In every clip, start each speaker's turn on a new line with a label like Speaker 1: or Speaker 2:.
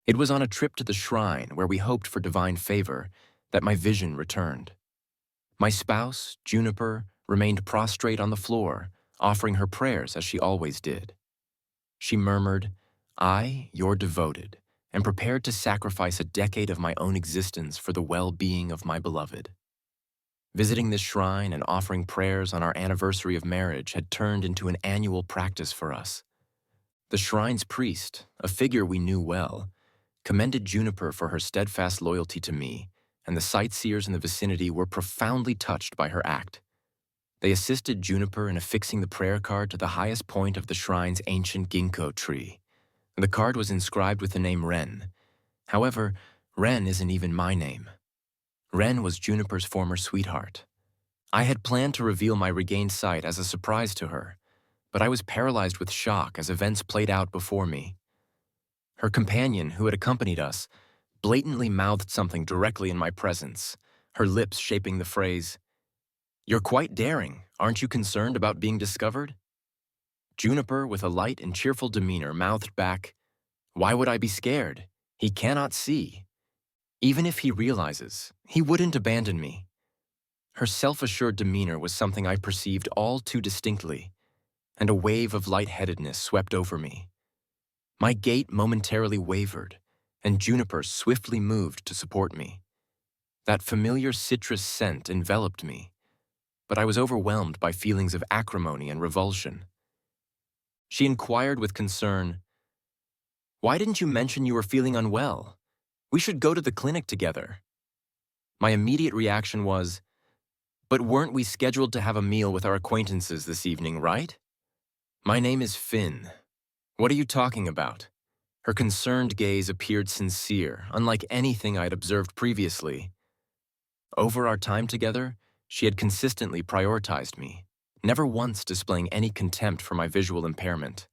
Speaker 1: It was on a trip to the shrine where we hoped for divine favor that my vision returned. My spouse, Juniper, remained prostrate on the floor, offering her prayers as she always did. She murmured, "I, your devoted, am prepared to sacrifice a decade of my own existence for the well-being of my beloved." Visiting this shrine and offering prayers on our anniversary of marriage had turned into an annual practice for us. The shrine's priest, a figure we knew well, commended Juniper for her steadfast loyalty to me, and the sightseers in the vicinity were profoundly touched by her act. They assisted Juniper in affixing the prayer card to the highest point of the shrine's ancient ginkgo tree. The card was inscribed with the name Ren. However, Ren isn't even my name. Ren was Juniper's former sweetheart. I had planned to reveal my regained sight as a surprise to her, but I was paralyzed with shock as events played out before me. Her companion, who had accompanied us, blatantly mouthed something directly in my presence, her lips shaping the phrase, "You're quite daring. Aren't you concerned about being discovered?" Juniper, with a light and cheerful demeanor, mouthed back, "Why would I be scared? He cannot see. Even if he realizes, he wouldn't abandon me." Her self-assured demeanor was something I perceived all too distinctly, and a wave of lightheadedness swept over me. My gait momentarily wavered, and Juniper swiftly moved to support me. That familiar citrus scent enveloped me, but I was overwhelmed by feelings of acrimony and revulsion. She inquired with concern, "Why didn't you mention you were feeling unwell? We should go to the clinic together." My immediate reaction was, "But weren't we scheduled to have a meal with our acquaintances this evening, right?" "My name is Finn. What are you talking about?" Her concerned gaze appeared sincere, unlike anything I had observed previously. Over our time together, she had consistently prioritized me, never once displaying any contempt for my visual impairment.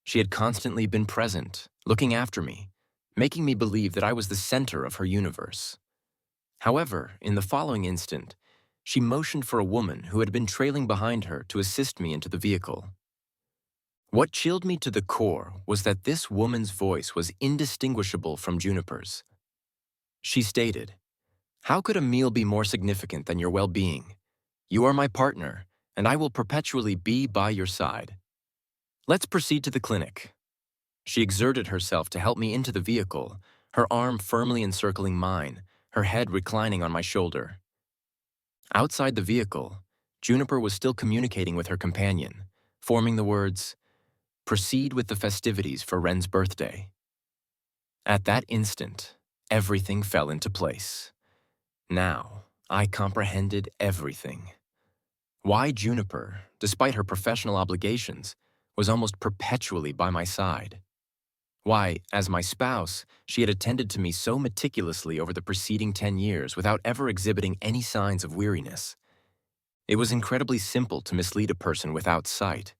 Speaker 1: She had constantly been present, looking after me, making me believe that I was the center of her universe. However, in the following instant, she motioned for a woman who had been trailing behind her to assist me into the vehicle. What chilled me to the core was that this woman's voice was indistinguishable from Juniper's. She stated, "How could a meal be more significant than your well-being? You are my partner, and I will perpetually be by your side. Let's proceed to the clinic." She exerted herself to help me into the vehicle, her arm firmly encircling mine, her head reclining on my shoulder. Outside the vehicle, Juniper was still communicating with her companion, forming the words, "Proceed with the festivities for Ren's birthday." At that instant, everything fell into place. Now, I comprehended everything. Why Juniper, despite her professional obligations, was almost perpetually by my side. Why, as my spouse, she had attended to me so meticulously over the preceding 10 years without ever exhibiting any signs of weariness. It was incredibly simple to mislead a person without sight.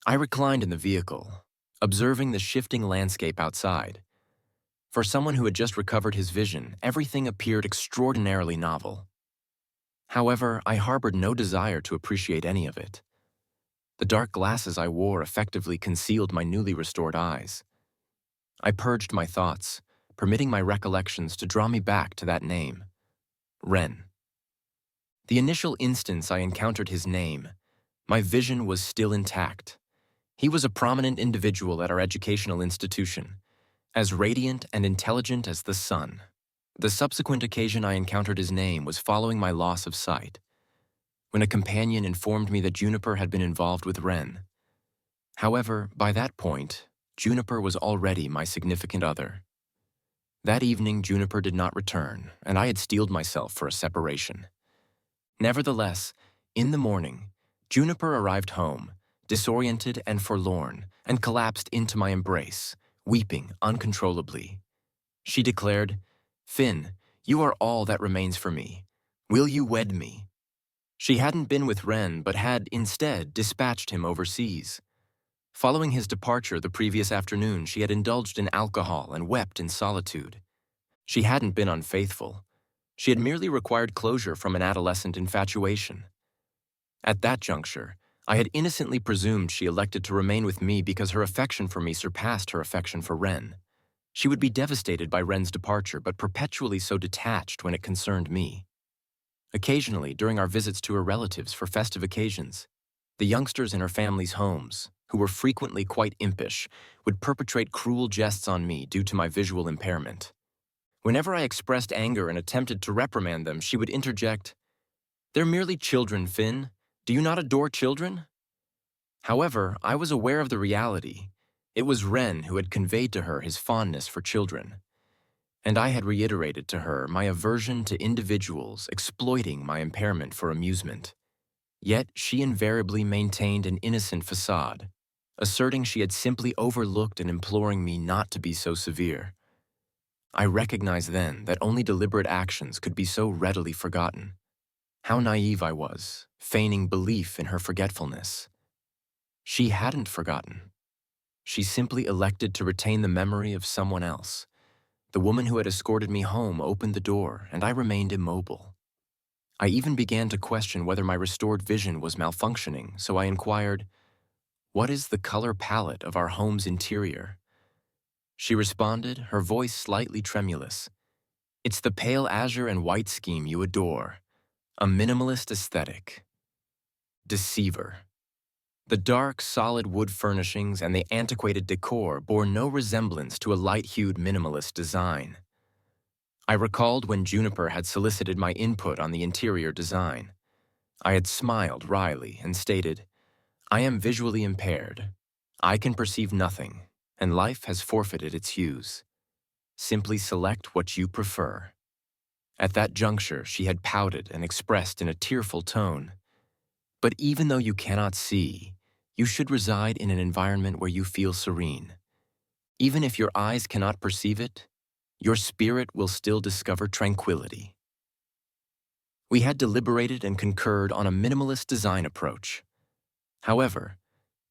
Speaker 1: I reclined in the vehicle, observing the shifting landscape outside. For someone who had just recovered his vision, everything appeared extraordinarily novel. However, I harbored no desire to appreciate any of it. The dark glasses I wore effectively concealed my newly restored eyes. I purged my thoughts, permitting my recollections to draw me back to that name, Ren. The initial instance I encountered his name, my vision was still intact. He was a prominent individual at our educational institution, as radiant and intelligent as the sun. The subsequent occasion I encountered his name was following my loss of sight, when a companion informed me that Juniper had been involved with Ren. However, by that point, Juniper was already my significant other. That evening, Juniper did not return, and I had steeled myself for a separation. Nevertheless, in the morning, Juniper arrived home, disoriented and forlorn, and collapsed into my embrace, weeping uncontrollably. She declared, "Finn, you are all that remains for me. Will you wed me?" She hadn't been with Ren, but had, instead, dispatched him overseas. Following his departure the previous afternoon, she had indulged in alcohol and wept in solitude. She hadn't been unfaithful. She had merely required closure from an adolescent infatuation. At that juncture, I had innocently presumed she elected to remain with me because her affection for me surpassed her affection for Ren. She would be devastated by Ren's departure, but perpetually so detached when it concerned me. Occasionally, during our visits to her relatives for festive occasions, the youngsters in her family's homes, who were frequently quite impish, would perpetrate cruel jests on me due to my visual impairment. Whenever I expressed anger and attempted to reprimand them, she would interject, "They're merely children, Finn. Do you not adore children?" However, I was aware of the reality. It was Ren who had conveyed to her his fondness for children, and I had reiterated to her my aversion to individuals exploiting my impairment for amusement. Yet she invariably maintained an innocent facade, asserting she had simply overlooked and imploring me not to be so severe. I recognized then that only deliberate actions could be so readily forgotten. How naive I was, feigning belief in her forgetfulness. She hadn't forgotten. She simply elected to retain the memory of someone else. The woman who had escorted me home opened the door, and I remained immobile. I even began to question whether my restored vision was malfunctioning, so I inquired, "What is the color palette of our home's interior?" She responded, her voice slightly tremulous. "It's the pale azure and white scheme you adore. A minimalist aesthetic." Deceiver. The dark, solid wood furnishings and the antiquated decor bore no resemblance to a light-hued minimalist design. I recalled when Juniper had solicited my input on the interior design. I had smiled wryly and stated, "I am visually impaired. I can perceive nothing, and life has forfeited its hues. Simply select what you prefer." At that juncture, she had pouted and expressed in a tearful tone, "But even though you cannot see, you should reside in an environment where you feel serene. Even if your eyes cannot perceive it, your spirit will still discover tranquility." We had deliberated and concurred on a minimalist design approach. However,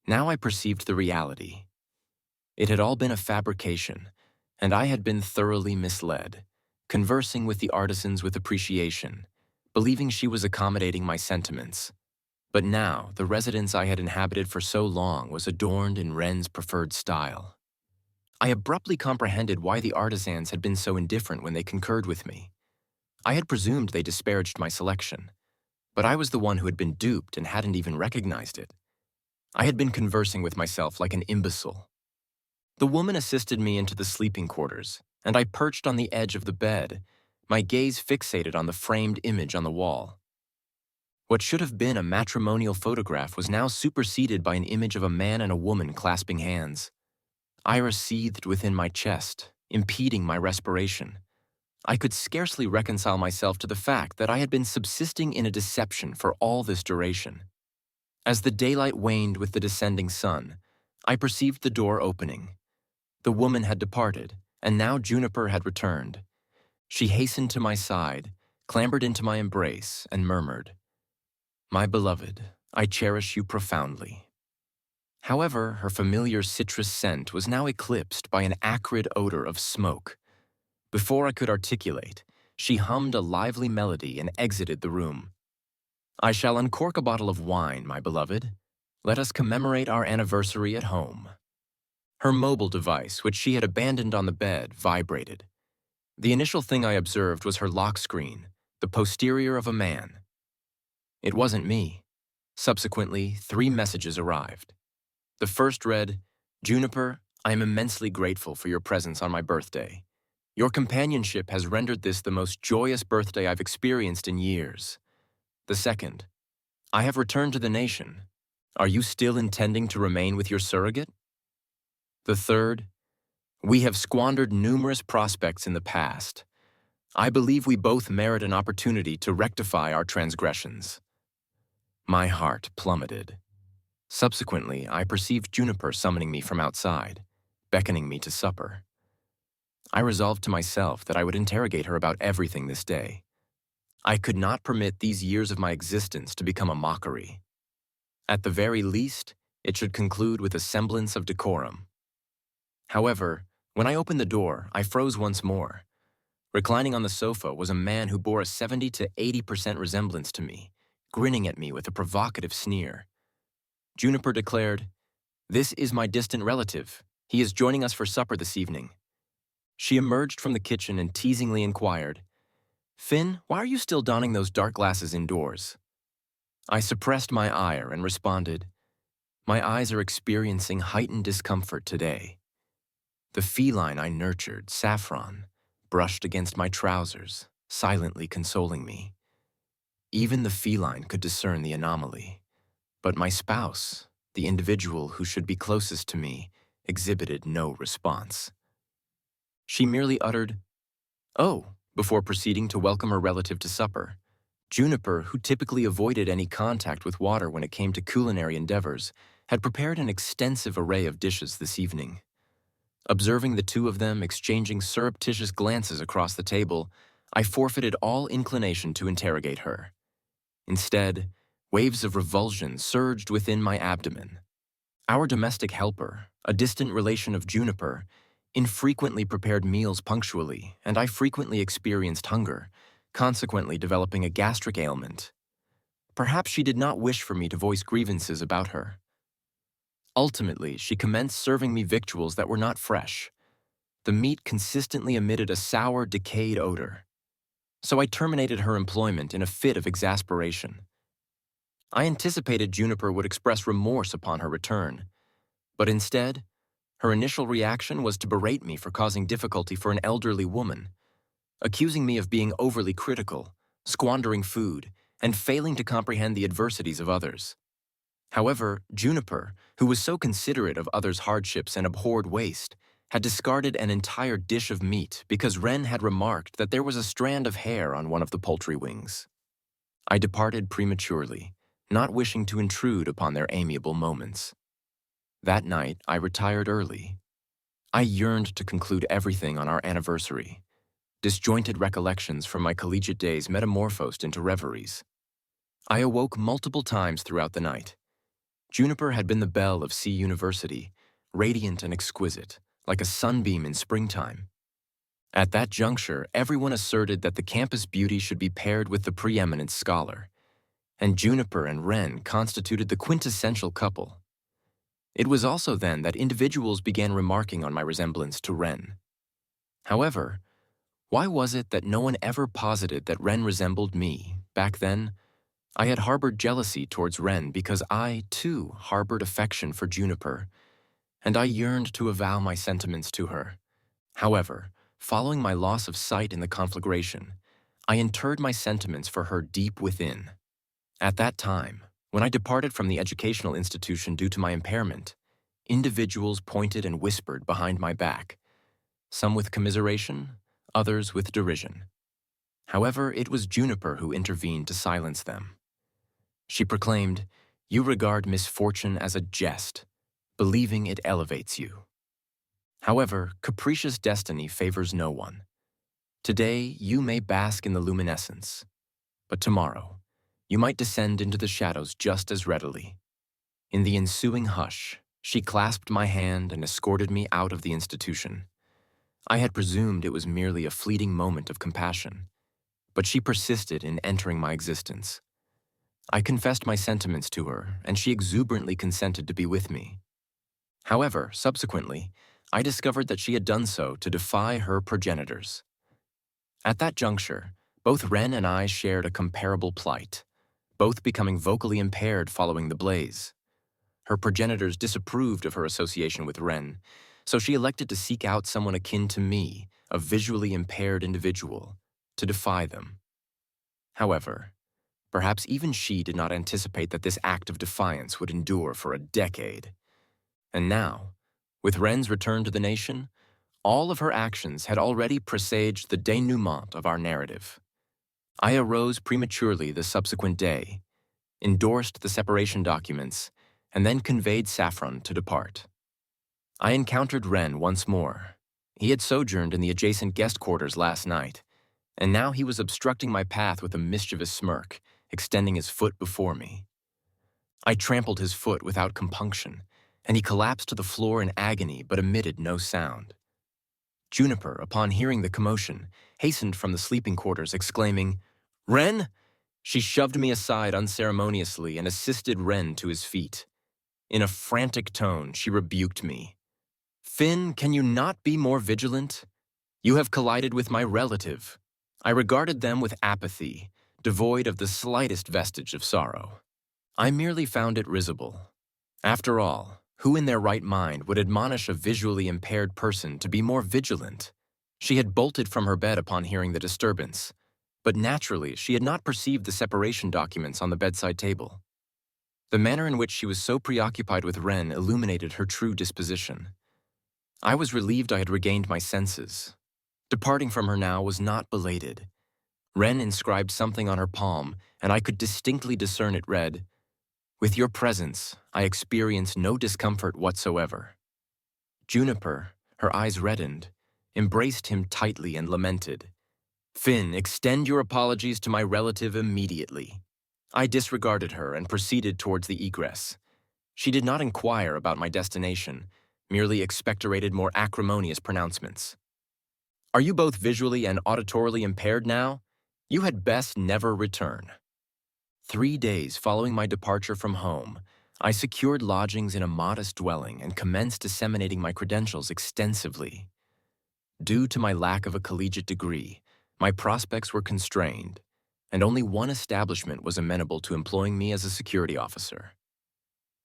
Speaker 1: now I perceived the reality. It had all been a fabrication, and I had been thoroughly misled, conversing with the artisans with appreciation, believing she was accommodating my sentiments. But now, the residence I had inhabited for so long was adorned in Ren's preferred style. I abruptly comprehended why the artisans had been so indifferent when they concurred with me. I had presumed they disparaged my selection, but I was the one who had been duped and hadn't even recognized it. I had been conversing with myself like an imbecile. The woman assisted me into the sleeping quarters, and I perched on the edge of the bed, my gaze fixated on the framed image on the wall. What should have been a matrimonial photograph was now superseded by an image of a man and a woman clasping hands. Ira seethed within my chest, impeding my respiration. I could scarcely reconcile myself to the fact that I had been subsisting in a deception for all this duration. As the daylight waned with the descending sun, I perceived the door opening. The woman had departed, and now Juniper had returned. She hastened to my side, clambered into my embrace, and murmured, "My beloved, I cherish you profoundly." However, her familiar citrus scent was now eclipsed by an acrid odor of smoke. Before I could articulate, she hummed a lively melody and exited the room. "I shall uncork a bottle of wine, my beloved. Let us commemorate our anniversary at home." Her mobile device, which she had abandoned on the bed, vibrated. The initial thing I observed was her lock screen, the posterior of a man. It wasn't me. Subsequently, 3 messages arrived. The first read, "Juniper, I am immensely grateful for your presence on my birthday. Your companionship has rendered this the most joyous birthday I've experienced in years." The second, "I have returned to the nation. Are you still intending to remain with your surrogate?" The third, "We have squandered numerous prospects in the past. I believe we both merit an opportunity to rectify our transgressions." My heart plummeted. Subsequently, I perceived Juniper summoning me from outside, beckoning me to supper. I resolved to myself that I would interrogate her about everything this day. I could not permit these years of my existence to become a mockery. At the very least, it should conclude with a semblance of decorum. However, when I opened the door, I froze once more. Reclining on the sofa was a man who bore a 70 to 80% resemblance to me, grinning at me with a provocative sneer. Juniper declared, "This is my distant relative. He is joining us for supper this evening." She emerged from the kitchen and teasingly inquired, "Finn, why are you still donning those dark glasses indoors?" I suppressed my ire and responded, "My eyes are experiencing heightened discomfort today." The feline I nurtured, Saffron, brushed against my trousers, silently consoling me. Even the feline could discern the anomaly. But my spouse, the individual who should be closest to me, exhibited no response. She merely uttered, "Oh," before proceeding to welcome her relative to supper. Juniper, who typically avoided any contact with water when it came to culinary endeavors, had prepared an extensive array of dishes this evening. Observing the two of them exchanging surreptitious glances across the table, I forfeited all inclination to interrogate her. Instead, waves of revulsion surged within my abdomen. Our domestic helper, a distant relation of Juniper, infrequently prepared meals punctually, and I frequently experienced hunger, consequently developing a gastric ailment. Perhaps she did not wish for me to voice grievances about her. Ultimately, she commenced serving me victuals that were not fresh. The meat consistently emitted a sour, decayed odor. So I terminated her employment in a fit of exasperation. I anticipated Juniper would express remorse upon her return, but instead, her initial reaction was to berate me for causing difficulty for an elderly woman, accusing me of being overly critical, squandering food, and failing to comprehend the adversities of others. However, Juniper, who was so considerate of others' hardships and abhorred waste, had discarded an entire dish of meat because Wren had remarked that there was a strand of hair on one of the poultry wings. I departed prematurely, not wishing to intrude upon their amiable moments. That night, I retired early. I yearned to conclude everything on our anniversary. Disjointed recollections from my collegiate days metamorphosed into reveries. I awoke multiple times throughout the night. Juniper had been the belle of C University, radiant and exquisite, like a sunbeam in springtime. At that juncture, everyone asserted that the campus beauty should be paired with the preeminent scholar, and Juniper and Wren constituted the quintessential couple. It was also then that individuals began remarking on my resemblance to Wren. However, why was it that no one ever posited that Wren resembled me? Back then, I had harbored jealousy towards Wren because I, too, harbored affection for Juniper, and I yearned to avow my sentiments to her. However, following my loss of sight in the conflagration, I interred my sentiments for her deep within. At that time, when I departed from the educational institution due to my impairment, individuals pointed and whispered behind my back, some with commiseration, others with derision. However, it was Juniper who intervened to silence them. She proclaimed, "You regard misfortune as a jest, believing it elevates you." However, capricious destiny favors no one. Today, you may bask in the luminescence, but tomorrow, you might descend into the shadows just as readily. In the ensuing hush, she clasped my hand and escorted me out of the institution. I had presumed it was merely a fleeting moment of compassion, but she persisted in entering my existence. I confessed my sentiments to her, and she exuberantly consented to be with me. However, subsequently, I discovered that she had done so to defy her progenitors. At that juncture, both Wren and I shared a comparable plight, both becoming vocally impaired following the blaze. Her progenitors disapproved of her association with Wren, so she elected to seek out someone akin to me, a visually impaired individual, to defy them. However, perhaps even she did not anticipate that this act of defiance would endure for a decade. And now, with Wren's return to the nation, all of her actions had already presaged the denouement of our narrative. I arose prematurely the subsequent day, endorsed the separation documents, and then conveyed Saffron to depart. I encountered Wren once more. He had sojourned in the adjacent guest quarters last night, and now he was obstructing my path with a mischievous smirk, extending his foot before me. I trampled his foot without compunction, and he collapsed to the floor in agony but emitted no sound. Juniper, upon hearing the commotion, hastened from the sleeping quarters, exclaiming, "Wren!" She shoved me aside unceremoniously and assisted Wren to his feet. In a frantic tone, she rebuked me. "Finn, can you not be more vigilant?" You have collided with my relative. I regarded them with apathy, devoid of the slightest vestige of sorrow. I merely found it risible. After all, who in their right mind would admonish a visually impaired person to be more vigilant? She had bolted from her bed upon hearing the disturbance, but naturally she had not perceived the separation documents on the bedside table. The manner in which she was so preoccupied with Ren illuminated her true disposition. I was relieved I had regained my senses. Departing from her now was not belated. Ren inscribed something on her palm, and I could distinctly discern it read, "With your presence, I experience no discomfort whatsoever." Juniper, her eyes reddened, embraced him tightly and lamented, "Finn, extend your apologies to my relative immediately." I disregarded her and proceeded towards the egress. She did not inquire about my destination, merely expectorated more acrimonious pronouncements. "Are you both visually and auditorily impaired now? You had best never return." 3 days following my departure from home, I secured lodgings in a modest dwelling and commenced disseminating my credentials extensively. Due to my lack of a collegiate degree, my prospects were constrained, and only one establishment was amenable to employing me as a security officer.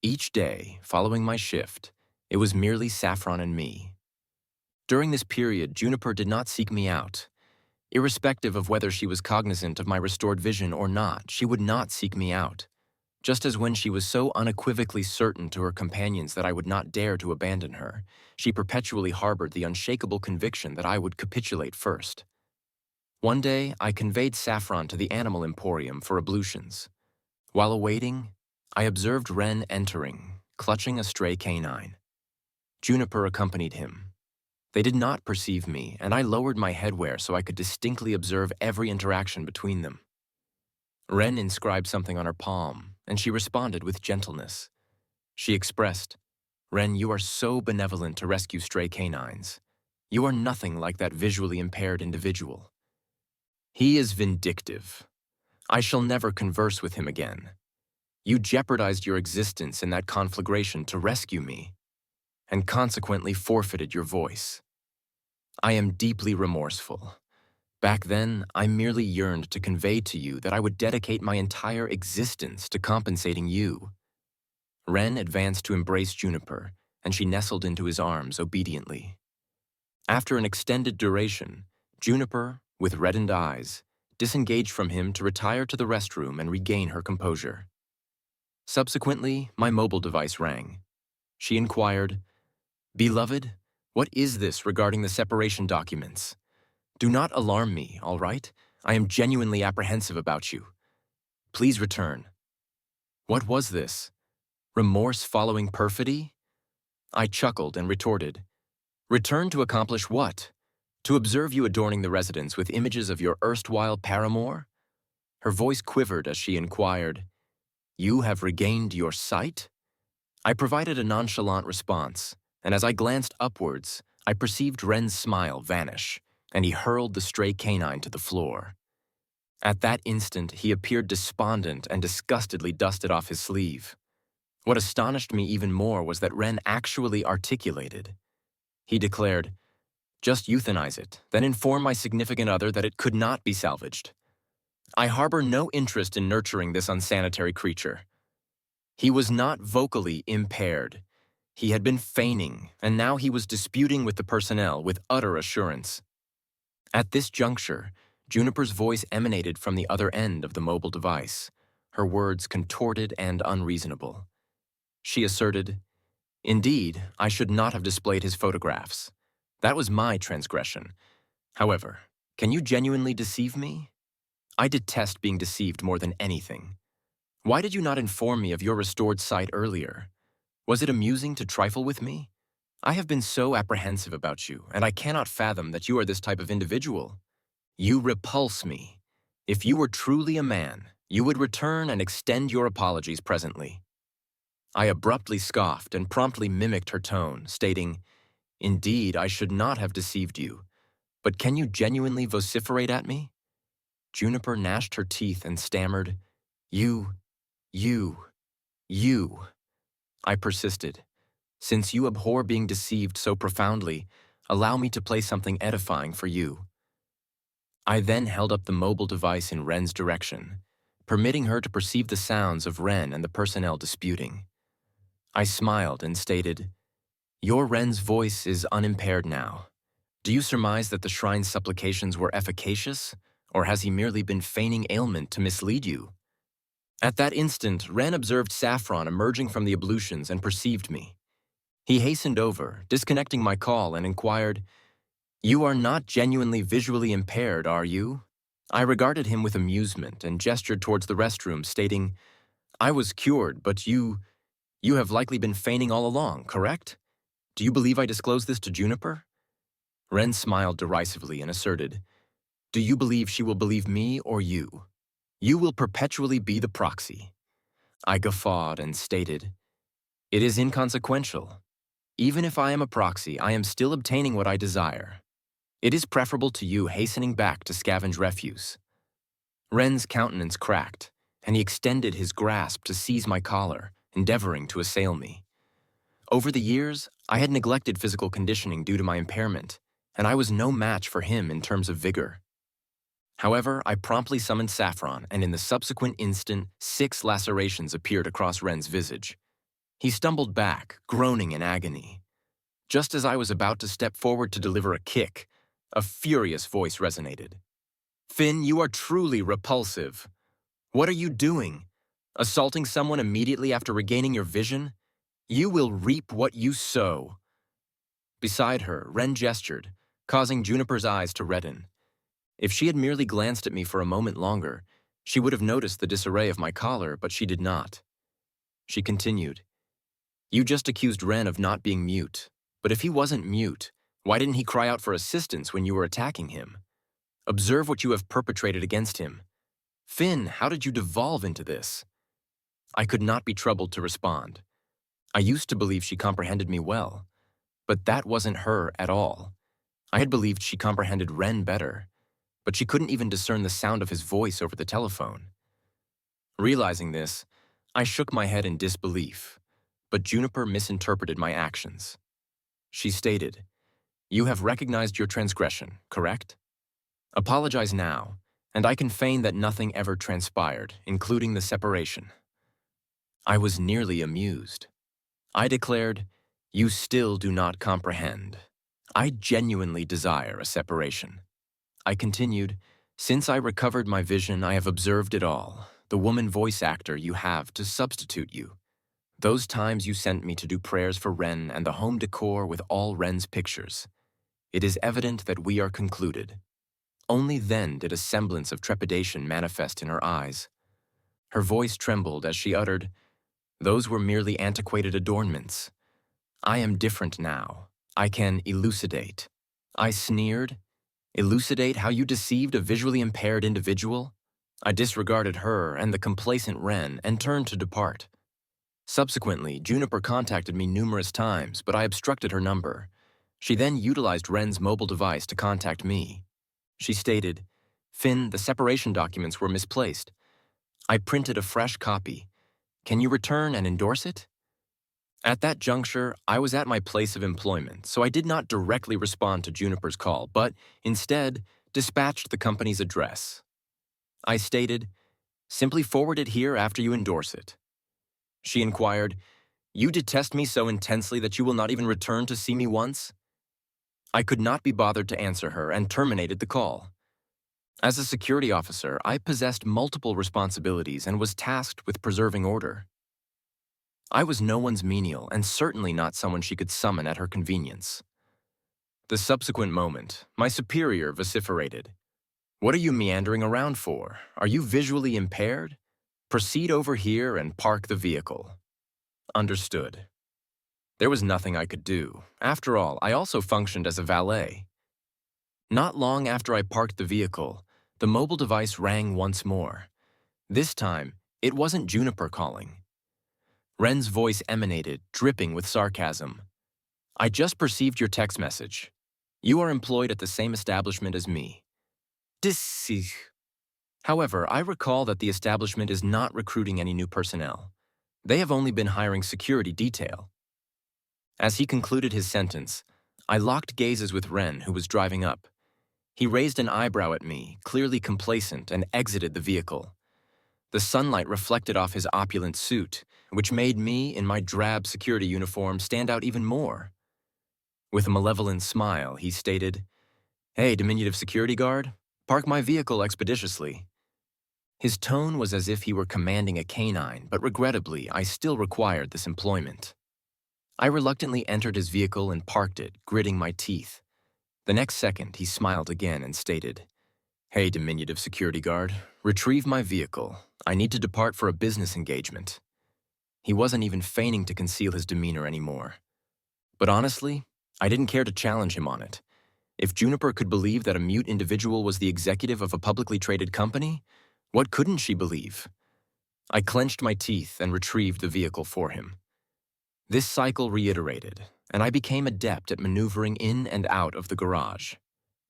Speaker 1: Each day, following my shift, it was merely Saffron and me. During this period, Juniper did not seek me out. Irrespective of whether she was cognizant of my restored vision or not, she would not seek me out. Just as when she was so unequivocally certain to her companions that I would not dare to abandon her, she perpetually harbored the unshakable conviction that I would capitulate first. One day, I conveyed Saffron to the animal emporium for ablutions. While awaiting, I observed Ren entering, clutching a stray canine. Juniper accompanied him. They did not perceive me, and I lowered my headwear so I could distinctly observe every interaction between them. Ren inscribed something on her palm, and she responded with gentleness. She expressed, "Ren, you are so benevolent to rescue stray canines. You are nothing like that visually impaired individual. He is vindictive. I shall never converse with him again. You jeopardized your existence in that conflagration to rescue me, and consequently forfeited your voice. I am deeply remorseful. Back then, I merely yearned to convey to you that I would dedicate my entire existence to compensating you." Ren advanced to embrace Juniper, and she nestled into his arms obediently. After an extended duration, Juniper, with reddened eyes, disengaged from him to retire to the restroom and regain her composure. Subsequently, my mobile device rang. She inquired, "Beloved, what is this regarding the separation documents? Do not alarm me, all right? I am genuinely apprehensive about you. Please return." What was this? Remorse following perfidy? I chuckled and retorted, "Return to accomplish what? To observe you adorning the residence with images of your erstwhile paramour?" Her voice quivered as she inquired, "You have regained your sight?" I provided a nonchalant response, and as I glanced upwards, I perceived Ren's smile vanish, and he hurled the stray canine to the floor. At that instant, he appeared despondent and disgustedly dusted off his sleeve. What astonished me even more was that Ren actually articulated. He declared, "Just euthanize it, then inform my significant other that it could not be salvaged. I harbor no interest in nurturing this unsanitary creature." He was not vocally impaired. He had been feigning, and now he was disputing with the personnel with utter assurance. At this juncture, Juniper's voice emanated from the other end of the mobile device, her words contorted and unreasonable. She asserted, "Indeed, I should not have displayed his photographs. That was my transgression. However, can you genuinely deceive me? I detest being deceived more than anything. Why did you not inform me of your restored sight earlier? Was it amusing to trifle with me? I have been so apprehensive about you, and I cannot fathom that you are this type of individual. You repulse me. If you were truly a man, you would return and extend your apologies presently." I abruptly scoffed and promptly mimicked her tone, stating, "Indeed, I should not have deceived you. But can you genuinely vociferate at me?" Juniper gnashed her teeth and stammered, You. I persisted. "Since you abhor being deceived so profoundly, Allow me to play something edifying for you. I then held up the mobile device in Ren's direction, permitting her to perceive the sounds of Ren and the personnel disputing. I smiled and stated, "Your Ren's voice is unimpaired now. Do you surmise that the shrine's supplications were efficacious, or has he merely been feigning ailment to mislead you?" At that instant, Ren observed Saffron emerging from the ablutions and perceived me. He hastened over, disconnecting my call, and inquired, "You are not genuinely visually impaired, are you?" I regarded him with amusement and gestured towards the restroom, stating, "I was cured, but you have likely been feigning all along, correct? Do you believe I disclosed this to Juniper?" Ren smiled derisively and asserted, "Do you believe she will believe me or you? You will perpetually be the proxy." I guffawed and stated, "It is inconsequential. Even if I am a proxy, I am still obtaining what I desire. It is preferable to you hastening back to scavenge refuse." Ren's countenance cracked, and he extended his grasp to seize my collar, endeavoring to assail me. Over the years, I had neglected physical conditioning due to my impairment, and I was no match for him in terms of vigor. However, I promptly summoned Saffron, and in the subsequent instant, 6 lacerations appeared across Ren's visage. He stumbled back, groaning in agony. Just as I was about to step forward to deliver a kick, a furious voice resonated. "Finn, you are truly repulsive. What are you doing? Assaulting someone immediately after regaining your vision? You will reap what you sow." Beside her, Ren gestured, causing Juniper's eyes to redden. If she had merely glanced at me for a moment longer, she would have noticed the disarray of my collar, but she did not. She continued, "You just accused Ren of not being mute, but if he wasn't mute, why didn't he cry out for assistance when you were attacking him? Observe what you have perpetrated against him. Finn, how did you devolve into this?" I could not be troubled to respond. I used to believe she comprehended me well, but that wasn't her at all. I had believed she comprehended Ren better, but she couldn't even discern the sound of his voice over the telephone. Realizing this, I shook my head in disbelief, but Juniper misinterpreted my actions. She stated, "You have recognized your transgression, correct? Apologize now, and I can feign that nothing ever transpired, including the separation." I was nearly amused. I declared, "You still do not comprehend. I genuinely desire a separation." I continued, "Since I recovered my vision, I have observed it all, the woman voice actor you have to substitute you. Those times you sent me to do prayers for Ren and the home decor with all Ren's pictures. It is evident that we are concluded." Only then did a semblance of trepidation manifest in her eyes. Her voice trembled as she uttered, "Those were merely antiquated adornments. I am different now. I can elucidate." I sneered, "Elucidate how you deceived a visually impaired individual?" I disregarded her and the complacent Ren and turned to depart. Subsequently, Juniper contacted me numerous times, but I obstructed her number. She then utilized Ren's mobile device to contact me. She stated, "Finn, the separation documents were misplaced. I printed a fresh copy. Can you return and endorse it?" At that juncture, I was at my place of employment, so I did not directly respond to Juniper's call, but instead dispatched the company's address. I stated, "Simply forward it here after you endorse it." She inquired, "You detest me so intensely that you will not even return to see me once?" I could not be bothered to answer her and terminated the call. As a security officer, I possessed multiple responsibilities and was tasked with preserving order. I was no one's menial and certainly not someone she could summon at her convenience. The subsequent moment, my superior vociferated, "What are you meandering around for? Are you visually impaired? Proceed over here and park the vehicle." Understood. There was nothing I could do. After all, I also functioned as a valet. Not long after I parked the vehicle, the mobile device rang once more. This time, it wasn't Juniper calling. Ren's voice emanated, dripping with sarcasm. "I just perceived your text message. You are employed at the same establishment as me. However, I recall that the establishment is not recruiting any new personnel. They have only been hiring security detail." As he concluded his sentence, I locked gazes with Ren, who was driving up. He raised an eyebrow at me, clearly complacent, and exited the vehicle. The sunlight reflected off his opulent suit, which made me, in my drab security uniform, stand out even more. With a malevolent smile, he stated, "Hey, diminutive security guard, park my vehicle expeditiously." His tone was as if he were commanding a canine, but regrettably, I still required this employment. I reluctantly entered his vehicle and parked it, gritting my teeth. The next second, he smiled again and stated, "Hey, diminutive security guard, retrieve my vehicle. I need to depart for a business engagement." He wasn't even feigning to conceal his demeanor anymore. But honestly, I didn't care to challenge him on it. If Juniper could believe that a mute individual was the executive of a publicly traded company, what couldn't she believe? I clenched my teeth and retrieved the vehicle for him. This cycle reiterated, and I became adept at maneuvering in and out of the garage.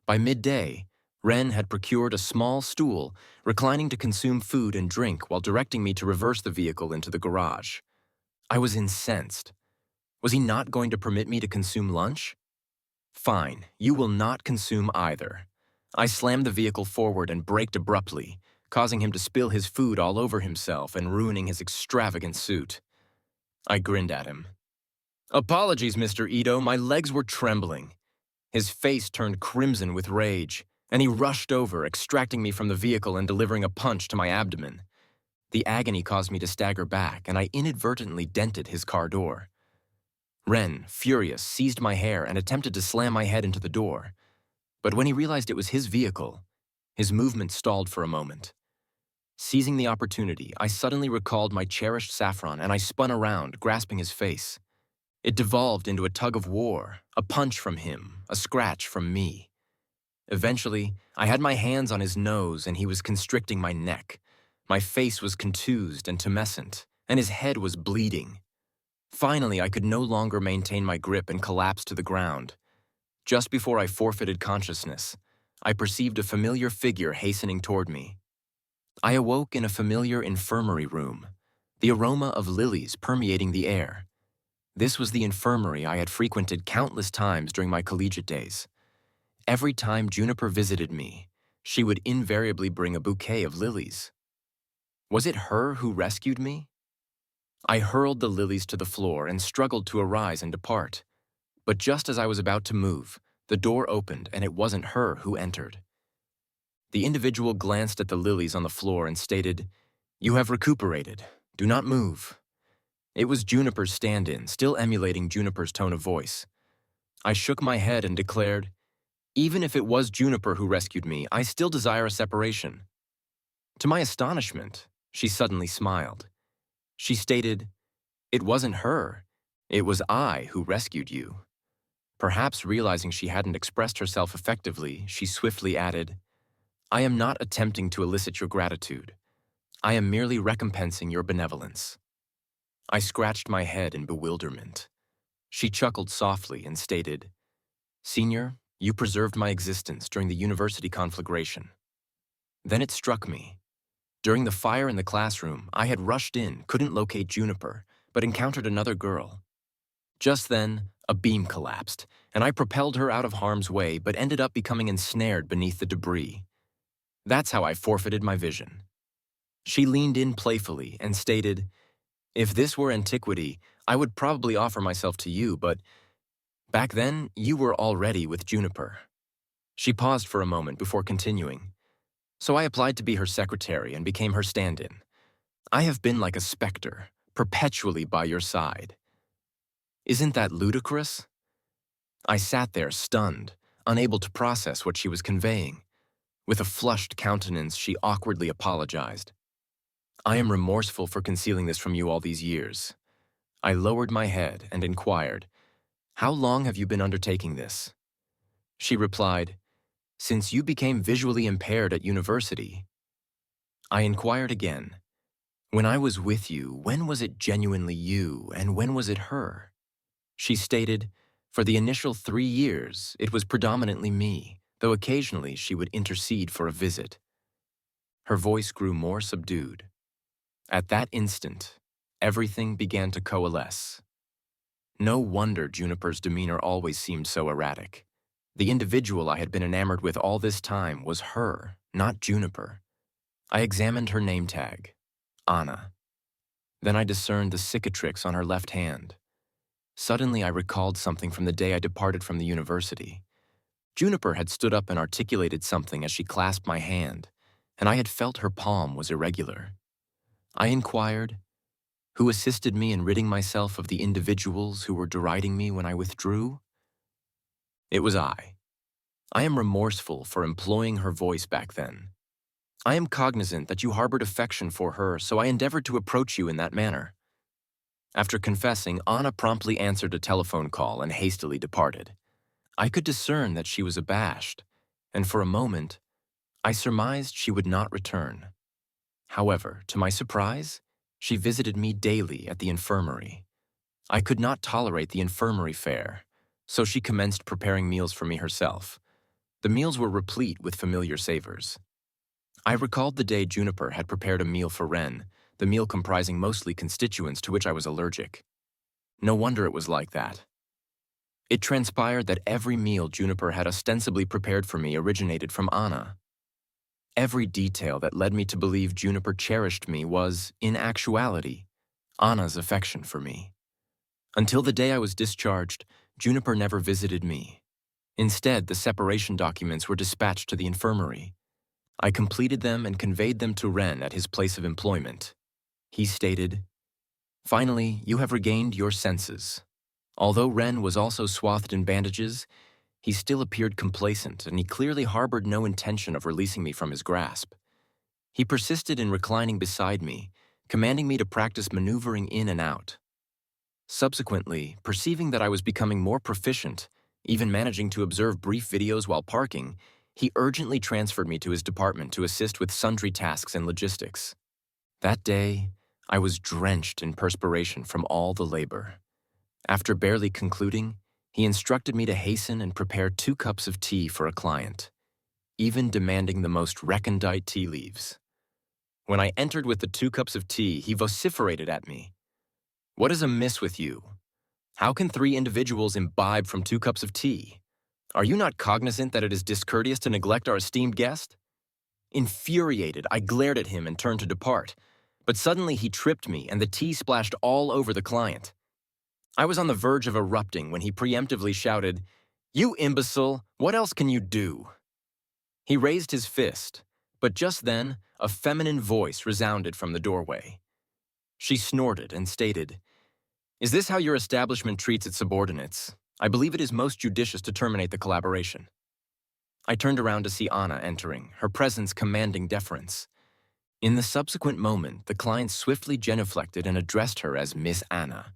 Speaker 1: By midday, Ren had procured a small stool, reclining to consume food and drink while directing me to reverse the vehicle into the garage. I was incensed. Was he not going to permit me to consume lunch? Fine, you will not consume either. I slammed the vehicle forward and braked abruptly, causing him to spill his food all over himself and ruining his extravagant suit. I grinned at him. "Apologies, Mr. Ito, my legs were trembling." His face turned crimson with rage, and he rushed over, extracting me from the vehicle and delivering a punch to my abdomen. The agony caused me to stagger back, and I inadvertently dented his car door. Ren, furious, seized my hair and attempted to slam my head into the door. But when he realized it was his vehicle, his movement stalled for a moment. Seizing the opportunity, I suddenly recalled my cherished saffron and I spun around, grasping his face. It devolved into a tug of war, a punch from him, a scratch from me. Eventually, I had my hands on his nose and he was constricting my neck. My face was contused and tumescent, and his head was bleeding. Finally, I could no longer maintain my grip and collapsed to the ground. Just before I forfeited consciousness, I perceived a familiar figure hastening toward me. I awoke in a familiar infirmary room, the aroma of lilies permeating the air. This was the infirmary I had frequented countless times during my collegiate days. Every time Juniper visited me, she would invariably bring a bouquet of lilies. Was it her who rescued me? I hurled the lilies to the floor and struggled to arise and depart. But just as I was about to move, the door opened and it wasn't her who entered. The individual glanced at the lilies on the floor and stated, "You have recuperated. Do not move." It was Juniper's stand-in, still emulating Juniper's tone of voice. I shook my head and declared, "Even if it was Juniper who rescued me, I still desire a separation." To my astonishment, she suddenly smiled. She stated, "It wasn't her. It was I who rescued you." Perhaps realizing she hadn't expressed herself effectively, she swiftly added, "I am not attempting to elicit your gratitude. I am merely recompensing your benevolence." I scratched my head in bewilderment. She chuckled softly and stated, "Senior, you preserved my existence during the university conflagration." Then it struck me. During the fire in the classroom, I had rushed in, couldn't locate Juniper, but encountered another girl. Just then, a beam collapsed, and I propelled her out of harm's way but ended up becoming ensnared beneath the debris. That's how I forfeited my vision. She leaned in playfully and stated, "If this were antiquity, I would probably offer myself to you, but back then, you were already with Juniper." She paused for a moment before continuing. "So I applied to be her secretary and became her stand-in. I have been like a specter, perpetually by your side." Isn't that ludicrous? I sat there stunned, unable to process what she was conveying. With a flushed countenance, she awkwardly apologized. "I am remorseful for concealing this from you all these years." I lowered my head and inquired, "How long have you been undertaking this?" She replied, "Since you became visually impaired at university." I inquired again, "When I was with you, when was it genuinely you, and when was it her?" She stated, "For the initial 3 years, it was predominantly me, though occasionally she would intercede for a visit." Her voice grew more subdued. At that instant, everything began to coalesce. No wonder Juniper's demeanor always seemed so erratic. The individual I had been enamored with all this time was her, not Juniper. I examined her name tag, Anna. Then I discerned the cicatrix on her left hand. Suddenly I recalled something from the day I departed from the university. Juniper had stood up and articulated something as she clasped my hand, and I had felt her palm was irregular. I inquired, who assisted me in ridding myself of the individuals who were deriding me when I withdrew? It was I. I am remorseful for employing her voice back then. I am cognizant that you harbored affection for her, so I endeavored to approach you in that manner. After confessing, Anna promptly answered a telephone call and hastily departed. I could discern that she was abashed, and for a moment, I surmised she would not return. However, to my surprise, she visited me daily at the infirmary. I could not tolerate the infirmary fare, so she commenced preparing meals for me herself. The meals were replete with familiar savors. I recalled the day Juniper had prepared a meal for Wren, the meal comprising mostly constituents to which I was allergic. No wonder it was like that. It transpired that every meal Juniper had ostensibly prepared for me originated from Anna. Every detail that led me to believe Juniper cherished me was, in actuality, Anna's affection for me. Until the day I was discharged, Juniper never visited me. Instead, the separation documents were dispatched to the infirmary. I completed them and conveyed them to Wren at his place of employment. He stated, "Finally, you have regained your senses." Although Wren was also swathed in bandages, he still appeared complacent, and he clearly harbored no intention of releasing me from his grasp. He persisted in reclining beside me, commanding me to practice maneuvering in and out. Subsequently, perceiving that I was becoming more proficient, even managing to observe brief videos while parking, he urgently transferred me to his department to assist with sundry tasks and logistics. That day, I was drenched in perspiration from all the labor. After barely concluding, he instructed me to hasten and prepare 2 cups of tea for a client, even demanding the most recondite tea leaves. When I entered with the 2 cups of tea, he vociferated at me. "What is amiss with you? How can 3 individuals imbibe from 2 cups of tea? Are you not cognizant that it is discourteous to neglect our esteemed guest?" Infuriated, I glared at him and turned to depart, but suddenly he tripped me and the tea splashed all over the client. I was on the verge of erupting when he preemptively shouted, "You imbecile, what else can you do?" He raised his fist, but just then, a feminine voice resounded from the doorway. She snorted and stated, "Is this how your establishment treats its subordinates? I believe it is most judicious to terminate the collaboration." I turned around to see Anna entering, her presence commanding deference. In the subsequent moment, the client swiftly genuflected and addressed her as Miss Anna.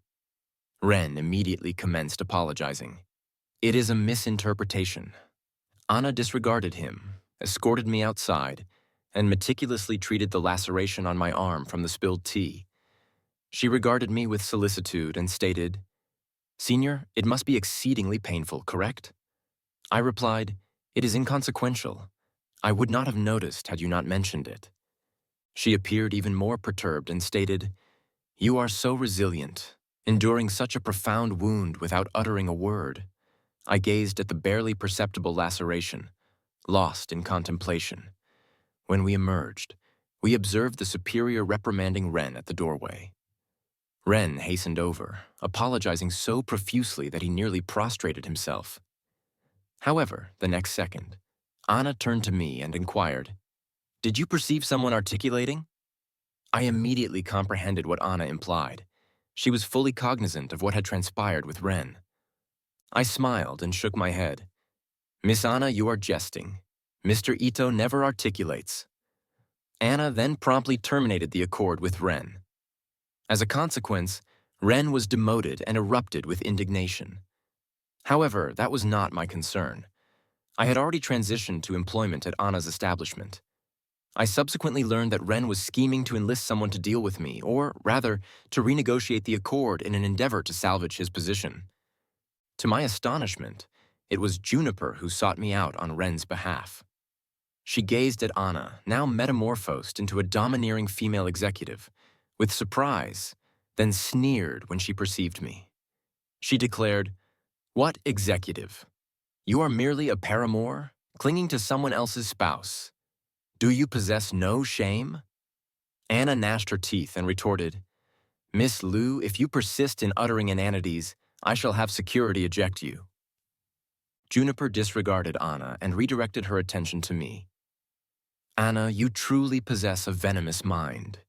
Speaker 1: Wren immediately commenced apologizing. "It is a misinterpretation." Anna disregarded him, escorted me outside, and meticulously treated the laceration on my arm from the spilled tea. She regarded me with solicitude and stated, "Senior, it must be exceedingly painful, correct?" I replied, "It is inconsequential. I would not have noticed had you not mentioned it." She appeared even more perturbed and stated, "You are so resilient, enduring such a profound wound without uttering a word." I gazed at the barely perceptible laceration, lost in contemplation. When we emerged, we observed the superior reprimanding Wren at the doorway. Wren hastened over, apologizing so profusely that he nearly prostrated himself. However, the next second, Anna turned to me and inquired, "Did you perceive someone articulating?" I immediately comprehended what Anna implied. She was fully cognizant of what had transpired with Wren. I smiled and shook my head. "Miss Anna, you are jesting. Mr. Ito never articulates." Anna then promptly terminated the accord with Wren. As a consequence, Wren was demoted and erupted with indignation. However, that was not my concern. I had already transitioned to employment at Anna's establishment. I subsequently learned that Wren was scheming to enlist someone to deal with me, or rather, to renegotiate the accord in an endeavor to salvage his position. To my astonishment, it was Juniper who sought me out on Wren's behalf. She gazed at Anna, now metamorphosed into a domineering female executive, with surprise, then sneered when she perceived me. She declared, "What executive? You are merely a paramour, clinging to someone else's spouse. Do you possess no shame?" Anna gnashed her teeth and retorted, "Miss Liu, if you persist in uttering inanities, I shall have security eject you." Juniper disregarded Anna and redirected her attention to me. "Anna, you truly possess a venomous mind.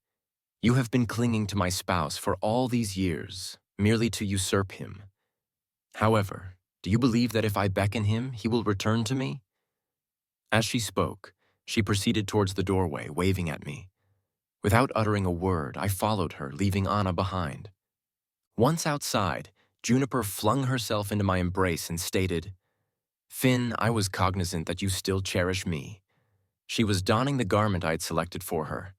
Speaker 1: You have been clinging to my spouse for all these years, merely to usurp him. However, do you believe that if I beckon him, he will return to me?" As she spoke, she proceeded towards the doorway, waving at me. Without uttering a word, I followed her, leaving Anna behind. Once outside, Juniper flung herself into my embrace and stated, "Finn, I was cognizant that you still cherish me." She was donning the garment I had selected for her.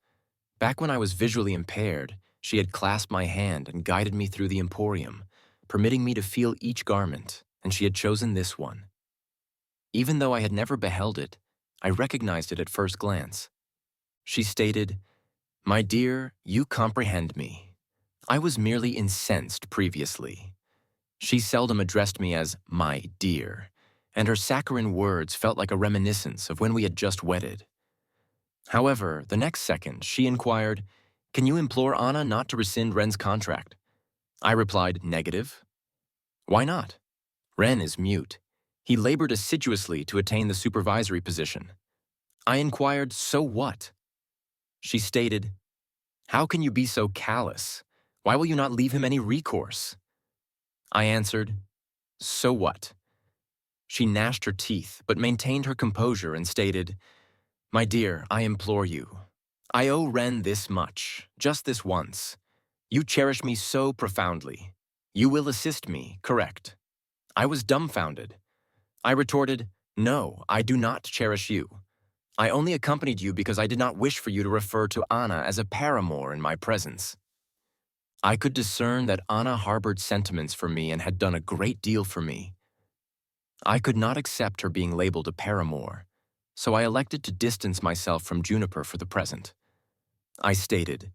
Speaker 1: Back when I was visually impaired, she had clasped my hand and guided me through the emporium, permitting me to feel each garment, and she had chosen this one. Even though I had never beheld it, I recognized it at first glance. She stated, "My dear, you comprehend me. I was merely incensed previously." She seldom addressed me as "my dear," and her saccharine words felt like a reminiscence of when we had just wedded. However, the next second, she inquired, "Can you implore Anna not to rescind Ren's contract?" I replied, "Negative." "Why not?" "Ren is mute. He labored assiduously to attain the supervisory position." I inquired, "So what?" She stated, "How can you be so callous? Why will you not leave him any recourse?" I answered, "So what?" She gnashed her teeth, but maintained her composure and stated, "My dear, I implore you. I owe Ren this much, just this once. You cherish me so profoundly. You will assist me, correct?" I was dumbfounded. I retorted, "No, I do not cherish you. I only accompanied you because I did not wish for you to refer to Anna as a paramour in my presence." I could discern that Anna harbored sentiments for me and had done a great deal for me. I could not accept her being labeled a paramour, so I elected to distance myself from Juniper for the present. I stated,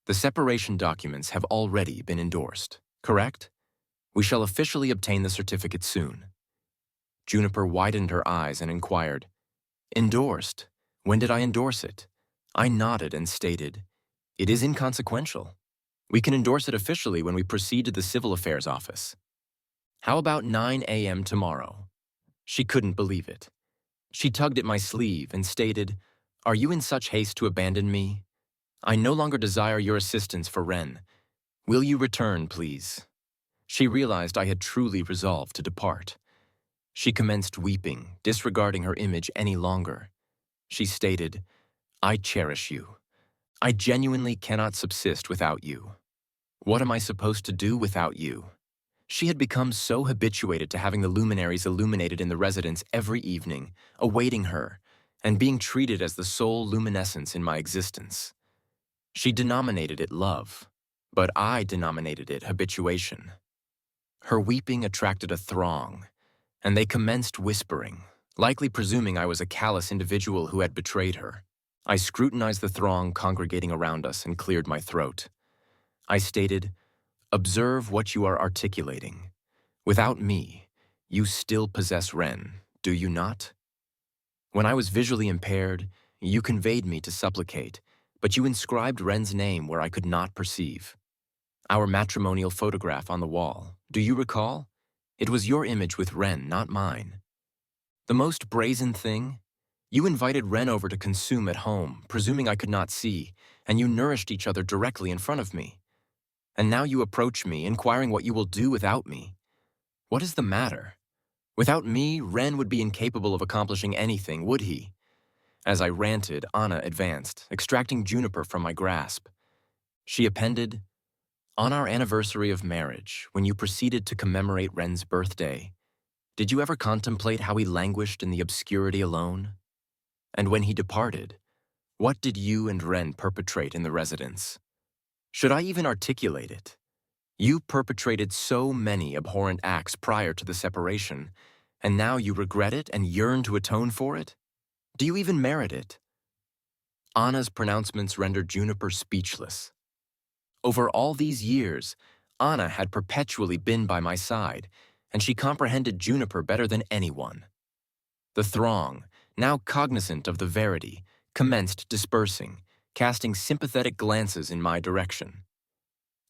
Speaker 1: "The separation documents have already been endorsed, correct? We shall officially obtain the certificate soon." Juniper widened her eyes and inquired, "Endorsed? When did I endorse it?" I nodded and stated, "It is inconsequential. We can endorse it officially when we proceed to the Civil Affairs Office. How about 9 a.m. tomorrow?" She couldn't believe it. She tugged at my sleeve and stated, "Are you in such haste to abandon me? I no longer desire your assistance for Ren. Will you return, please?" She realized I had truly resolved to depart. She commenced weeping, disregarding her image any longer. She stated, "I cherish you. I genuinely cannot subsist without you. What am I supposed to do without you?" She had become so habituated to having the luminaries illuminated in the residence every evening, awaiting her, and being treated as the sole luminescence in my existence. She denominated it love, but I denominated it habituation. Her weeping attracted a throng, and they commenced whispering, likely presuming I was a callous individual who had betrayed her. I scrutinized the throng congregating around us and cleared my throat. I stated, "Observe what you are articulating. Without me, you still possess Ren, do you not? When I was visually impaired, you conveyed me to supplicate, but you inscribed Ren's name where I could not perceive. Our matrimonial photograph on the wall, do you recall? It was your image with Ren, not mine. The most brazen thing? You invited Ren over to consume at home, presuming I could not see, and you nourished each other directly in front of me. And now you approach me, inquiring what you will do without me. What is the matter? Without me, Ren would be incapable of accomplishing anything, would he?" As I ranted, Anna advanced, extracting Juniper from my grasp. She appended, "On our anniversary of marriage, when you proceeded to commemorate Ren's birthday, did you ever contemplate how he languished in the obscurity alone? And when he departed, what did you and Ren perpetrate in the residence? Should I even articulate it? You perpetrated so many abhorrent acts prior to the separation, and now you regret it and yearn to atone for it? Do you even merit it?" Anna's pronouncements rendered Juniper speechless. Over all these years, Anna had perpetually been by my side, and she comprehended Juniper better than anyone. The throng, now cognizant of the verity, commenced dispersing, casting sympathetic glances in my direction.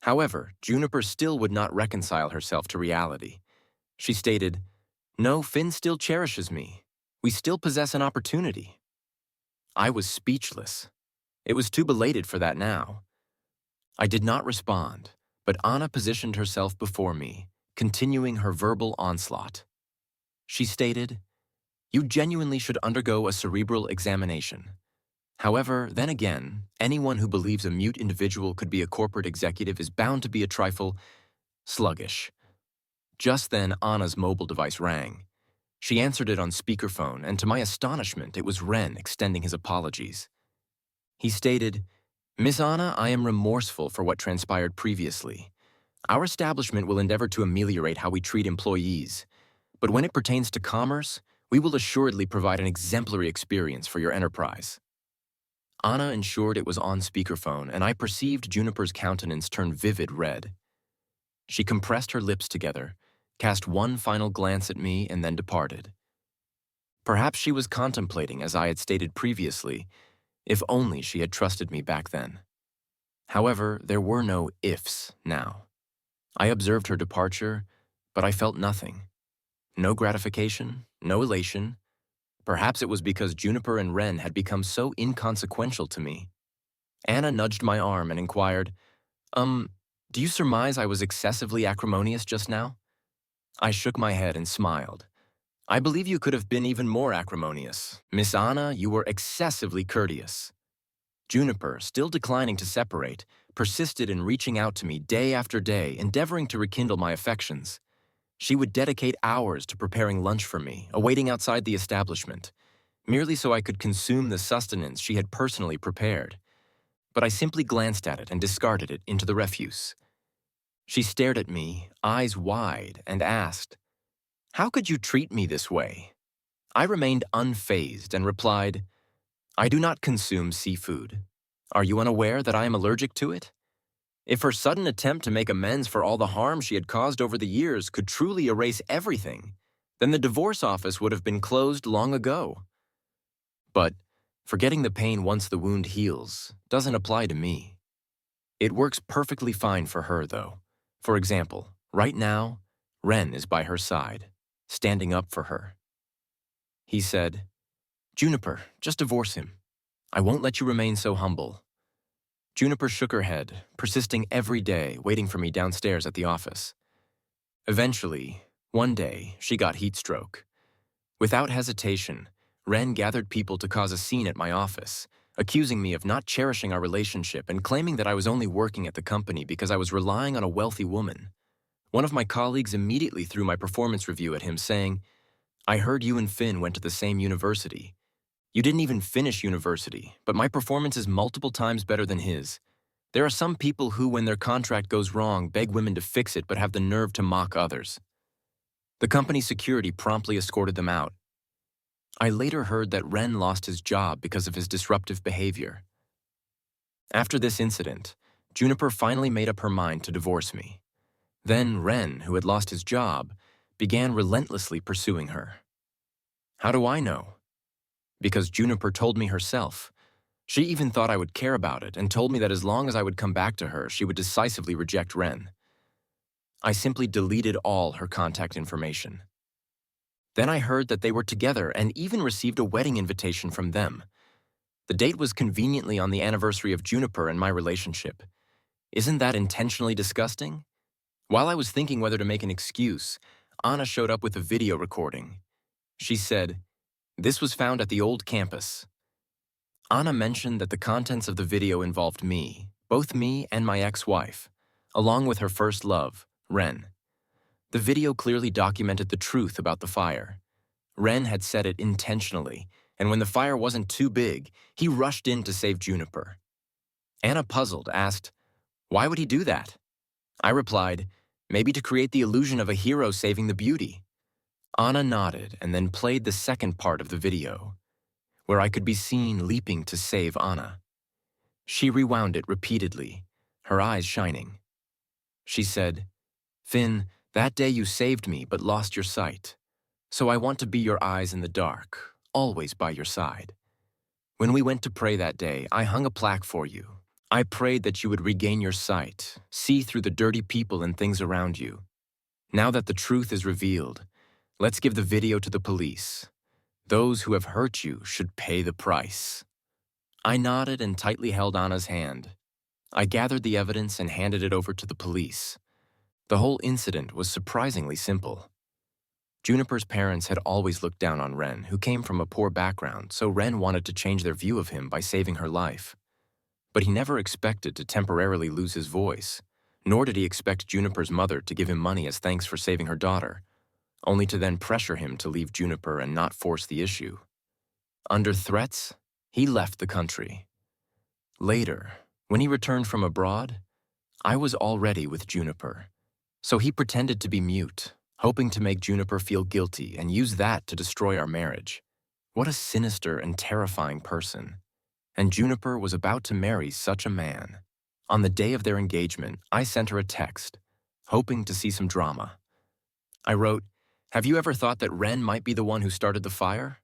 Speaker 1: However, Juniper still would not reconcile herself to reality. She stated, "No, Finn still cherishes me. We still possess an opportunity." I was speechless. It was too belated for that now. I did not respond, but Anna positioned herself before me, continuing her verbal onslaught. She stated, "You genuinely should undergo a cerebral examination. However, then again, anyone who believes a mute individual could be a corporate executive is bound to be a trifle sluggish." Just then, Anna's mobile device rang. She answered it on speakerphone, and to my astonishment, it was Ren extending his apologies. He stated, "Miss Anna, I am remorseful for what transpired previously. Our establishment will endeavor to ameliorate how we treat employees, but when it pertains to commerce, we will assuredly provide an exemplary experience for your enterprise." Anna ensured it was on speakerphone, and I perceived Juniper's countenance turn vivid red. She compressed her lips together, cast one final glance at me, and then departed. Perhaps she was contemplating, as I had stated previously, if only she had trusted me back then. However, there were no ifs now. I observed her departure, but I felt nothing. No gratification, no elation. Perhaps it was because Juniper and Ren had become so inconsequential to me. Anna nudged my arm and inquired, do you surmise I was excessively acrimonious just now?" I shook my head and smiled. "I believe you could have been even more acrimonious. Miss Anna, you were excessively courteous." Juniper, still declining to separate, persisted in reaching out to me day after day, endeavoring to rekindle my affections. She would dedicate hours to preparing lunch for me, awaiting outside the establishment, merely so I could consume the sustenance she had personally prepared. But I simply glanced at it and discarded it into the refuse. She stared at me, eyes wide, and asked, "How could you treat me this way?" I remained unfazed and replied, "I do not consume seafood. Are you unaware that I am allergic to it?" If her sudden attempt to make amends for all the harm she had caused over the years could truly erase everything, then the divorce office would have been closed long ago. But forgetting the pain once the wound heals doesn't apply to me. It works perfectly fine for her, though. For example, right now, Ren is by her side, standing up for her. He said, "Juniper, just divorce him. I won't let you remain so humble." Juniper shook her head, persisting every day, waiting for me downstairs at the office. Eventually, one day, she got heat stroke. Without hesitation, Ren gathered people to cause a scene at my office, accusing me of not cherishing our relationship and claiming that I was only working at the company because I was relying on a wealthy woman. One of my colleagues immediately threw my performance review at him, saying, "I heard you and Finn went to the same university. You didn't even finish university, but my performance is multiple times better than his. There are some people who, when their contract goes wrong, beg women to fix it but have the nerve to mock others." The company's security promptly escorted them out. I later heard that Ren lost his job because of his disruptive behavior. After this incident, Juniper finally made up her mind to divorce me. Then Ren, who had lost his job, began relentlessly pursuing her. How do I know? Because Juniper told me herself. She even thought I would care about it and told me that as long as I would come back to her, she would decisively reject Ren. I simply deleted all her contact information. Then I heard that they were together and even received a wedding invitation from them. The date was conveniently on the anniversary of Juniper and my relationship. Isn't that intentionally disgusting? While I was thinking whether to make an excuse, Anna showed up with a video recording. She said, "This was found at the old campus." Anna mentioned that the contents of the video involved me, both me and my ex-wife, along with her first love, Ren. The video clearly documented the truth about the fire. Ren had set it intentionally, and when the fire wasn't too big, he rushed in to save Juniper. Anna, puzzled, asked, "Why would he do that?" I replied, "Maybe to create the illusion of a hero saving the beauty." Anna nodded and then played the second part of the video, where I could be seen leaping to save Anna. She rewound it repeatedly, her eyes shining. She said, "Finn, that day you saved me but lost your sight. So I want to be your eyes in the dark, always by your side. When we went to pray that day, I hung a plaque for you. I prayed that you would regain your sight, see through the dirty people and things around you. Now that the truth is revealed, let's give the video to the police. Those who have hurt you should pay the price." I nodded and tightly held Anna's hand. I gathered the evidence and handed it over to the police. The whole incident was surprisingly simple. Juniper's parents had always looked down on Ren, who came from a poor background, so Ren wanted to change their view of him by saving her life. But he never expected to temporarily lose his voice, nor did he expect Juniper's mother to give him money as thanks for saving her daughter, only to then pressure him to leave Juniper and not force the issue. Under threats, he left the country. Later, when he returned from abroad, I was already with Juniper, so he pretended to be mute, hoping to make Juniper feel guilty and use that to destroy our marriage. What a sinister and terrifying person. And Juniper was about to marry such a man. On the day of their engagement, I sent her a text, hoping to see some drama. I wrote, "Have you ever thought that Ren might be the one who started the fire?"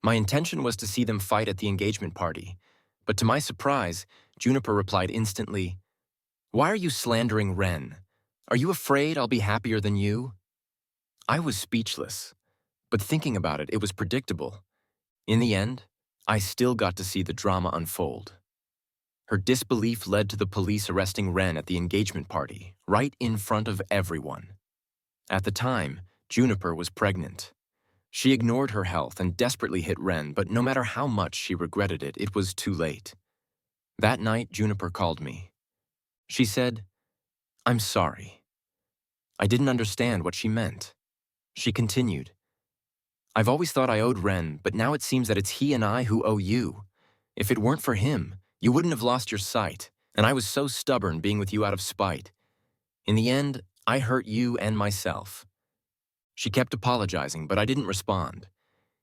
Speaker 1: My intention was to see them fight at the engagement party, but to my surprise, Juniper replied instantly, "Why are you slandering Ren? Are you afraid I'll be happier than you?" I was speechless, but thinking about it, it was predictable. In the end, I still got to see the drama unfold. Her disbelief led to the police arresting Ren at the engagement party, right in front of everyone. At the time, Juniper was pregnant. She ignored her health and desperately hit Ren, but no matter how much she regretted it, it was too late. That night, Juniper called me. She said, "I'm sorry." I didn't understand what she meant. She continued, "I've always thought I owed Ren, but now it seems that it's he and I who owe you. If it weren't for him, you wouldn't have lost your sight, and I was so stubborn being with you out of spite. In the end, I hurt you and myself." She kept apologizing, but I didn't respond.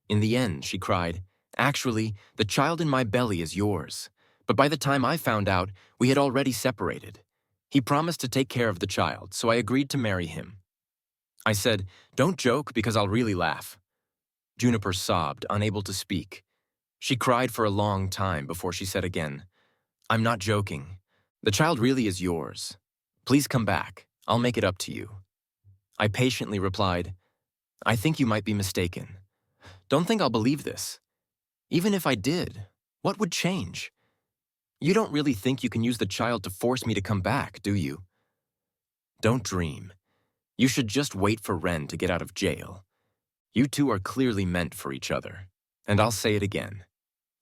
Speaker 1: In the end, she cried, "Actually, the child in my belly is yours. But by the time I found out, we had already separated. He promised to take care of the child, so I agreed to marry him." I said, "Don't joke because I'll really laugh." Juniper sobbed, unable to speak. She cried for a long time before she said again, "I'm not joking. The child really is yours. Please come back. I'll make it up to you." I patiently replied, "I think you might be mistaken. Don't think I'll believe this. Even if I did, what would change? You don't really think you can use the child to force me to come back, do you? Don't dream. You should just wait for Ren to get out of jail. You two are clearly meant for each other. And I'll say it again.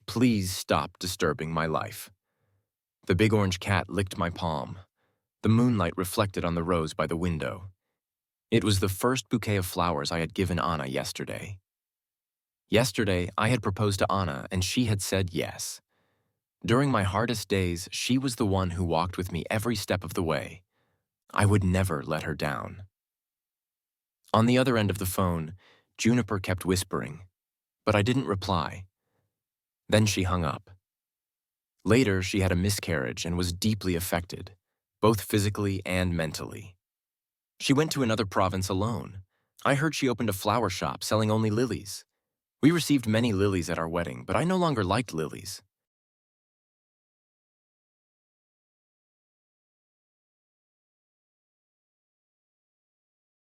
Speaker 1: Please stop disturbing my life." The big orange cat licked my palm. The moonlight reflected on the rose by the window. It was the first bouquet of flowers I had given Anna yesterday. Yesterday, I had proposed to Anna, and she had said yes. During my hardest days, she was the one who walked with me every step of the way. I would never let her down. On the other end of the phone, Juniper kept whispering, but I didn't reply. Then she hung up. Later, she had a miscarriage and was deeply affected, both physically and mentally. She went to another province alone. I heard she opened a flower shop selling only lilies. We received many lilies at our wedding, but I no longer liked lilies.